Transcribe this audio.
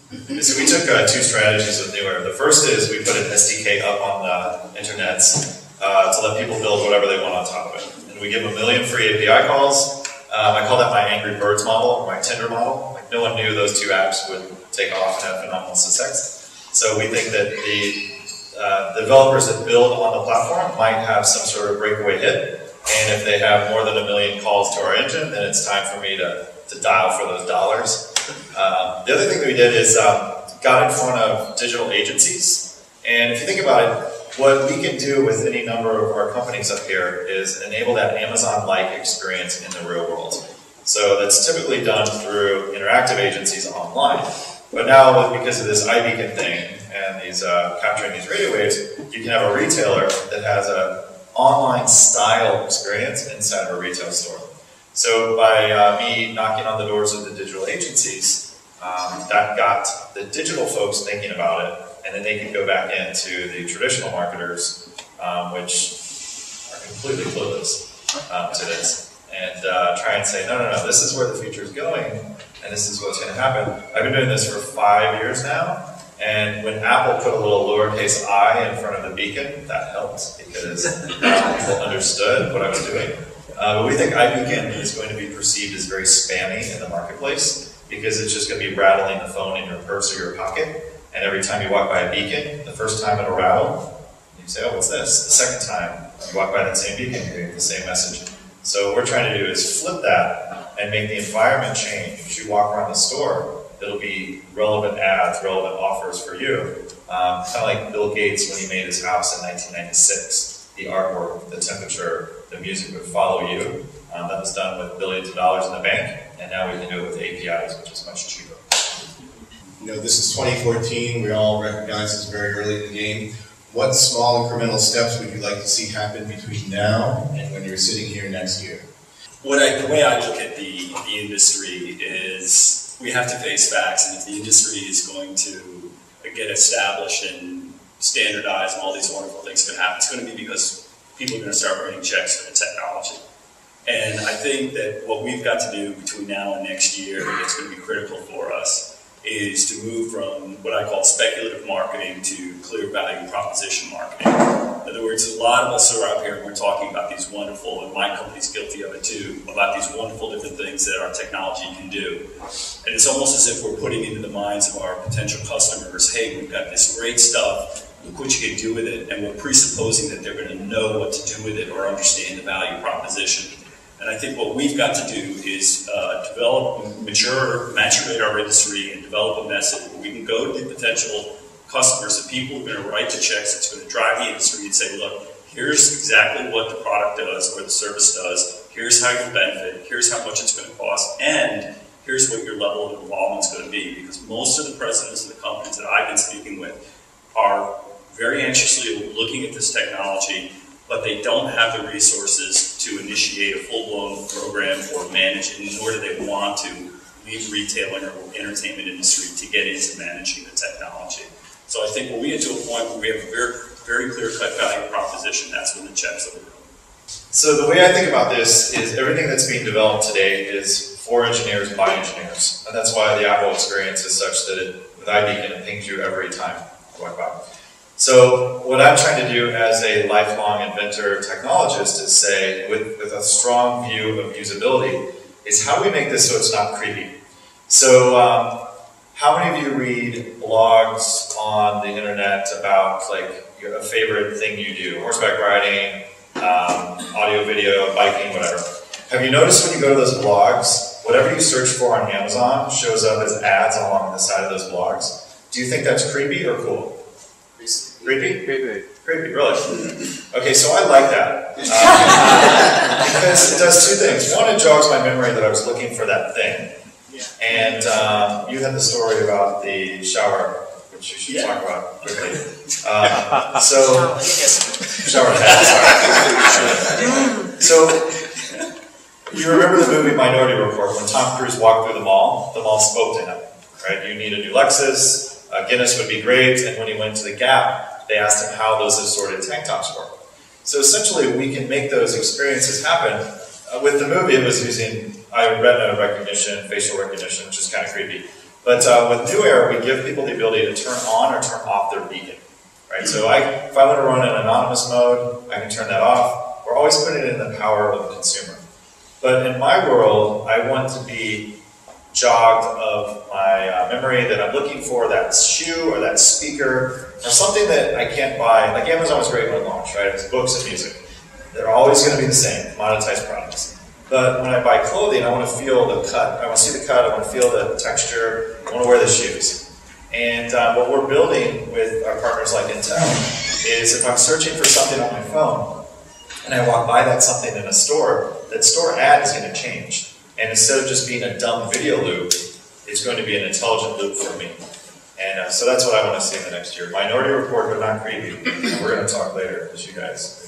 So we took two strategies with NewAer. The first is we put an SDK up on the internet to let people build whatever they want on top of it. And we give them 1 million free API calls. I call that my Angry Birds model, or my Tinder model. Like, no one knew those two apps would take off and have phenomenal success. So we think that the developers that build on the platform might have some sort of breakaway hit. And if they have more than 1 million calls to our engine, then it's time for me to dial for those dollars. The other thing that we did is got in front of digital agencies. And if you think about it, what we can do with any number of our companies up here is enable that Amazon-like experience in the real world. So that's typically done through interactive agencies online. But now, because of this iBeacon thing and these capturing these radio waves, you can have a retailer that has an online style experience inside of a retail store. So by me knocking on the doors of the digital agencies, that got the digital folks thinking about it, and then they can go back into the traditional marketers, which are completely clueless to this, and try and say, no, this is where the future is going, and this is what's going to happen. I've been doing this for 5 years now, and when Apple put a little lowercase I in front of the beacon, that helped, because people understood what I was doing. But we think iBeacon is going to be perceived as very spammy in the marketplace, because it's just going to be rattling the phone in your purse or your pocket. And every time you walk by a beacon, the first time it'll rattle, you say, oh, what's this? The second time you walk by that same beacon, you get the same message. So what we're trying to do is flip that and make the environment change. As you walk around the store, it'll be relevant ads, relevant offers for you. Kind of like Bill Gates when he made his house in 1996. The artwork, the temperature, the music would follow you. That was done with billions of dollars in the bank, and now we can do it with APIs, which is much cheaper. You know, this is 2014. We all recognize it's very early in the game. What small incremental steps would you like to see happen between now and when you're sitting here next year? The way I look at the industry is we have to face facts, and if the industry is going to get established and standardized and all these wonderful things can happen, it's going to be because people are going to start writing checks for the technology. And I think that what we've got to do between now and next year that's going to be critical for us is to move from what I call speculative marketing to clear value proposition marketing. In other words, a lot of us are out here and we're talking about these wonderful, and my company's guilty of it too, about these wonderful different things that our technology can do. And it's almost as if we're putting into the minds of our potential customers, hey, we've got this great stuff, look what you can do with it, and we're presupposing that they're going to know what to do with it or understand the value proposition. And I think what we've got to do is develop, maturate our industry and develop a message where we can go to the potential customers and people who are going to write the checks that's going to drive the industry and say, look, here's exactly what the product does or the service does, here's how you benefit, here's how much it's going to cost, and here's what your level of involvement is going to be. Because most of the presidents of the companies that I've been speaking with are very anxiously looking at this technology, but they don't have the resources to initiate a full-blown program or manage it, nor do they want to leave retailing or entertainment industry to get into managing the technology. So I think when we get to a point where we have a very, very clear-cut value proposition, that's when the checks will go. So the way I think about this is everything that's being developed today is for engineers by engineers. And that's why the Apple experience is such that with iBeacon, it pings you every time you walk by. So what I'm trying to do as a lifelong inventor technologist is say, with a strong view of usability, is how do we make this so it's not creepy? So how many of you read blogs on the internet about like a favorite thing you do? Horseback riding, audio, video, biking, whatever. Have you noticed when you go to those blogs, whatever you search for on Amazon shows up as ads along the side of those blogs? Do you think that's creepy or cool? Creepy? Creepy, really? Okay, so I like that. Because it does two things. One, it jogs my memory that I was looking for that thing. And you had the story about the shower, which you should talk about quickly. Shower head, sorry. So, you remember the movie Minority Report when Tom Cruise walked through the mall spoke to him, right? You need a new Lexus, Guinness would be great, and when he went to the Gap, they asked him how those assorted tank tops work. So essentially, we can make those experiences happen. With the movie, it was using retina recognition, facial recognition, which is kind of creepy. But with NewAer, we give people the ability to turn on or turn off their beacon, right? So if I want to run in anonymous mode, I can turn that off. We're always putting it in the power of the consumer. But in my world, I want to be jogged of my memory that I'm looking for that shoe or that speaker or something that I can't buy. Like Amazon was great when it launched, right? It's books and music. They're always going to be the same, commoditized products. But when I buy clothing, I want to feel the cut. I want to see the cut. I want to feel the texture. I want to wear the shoes. And what we're building with our partners like Intel is if I'm searching for something on my phone and I walk by that something in a store, that store ad is going to change. And instead of just being a dumb video loop, it's going to be an intelligent loop for me. And so that's what I want to see in the next year. Minority Report, but not creepy. We're going to talk later with you guys.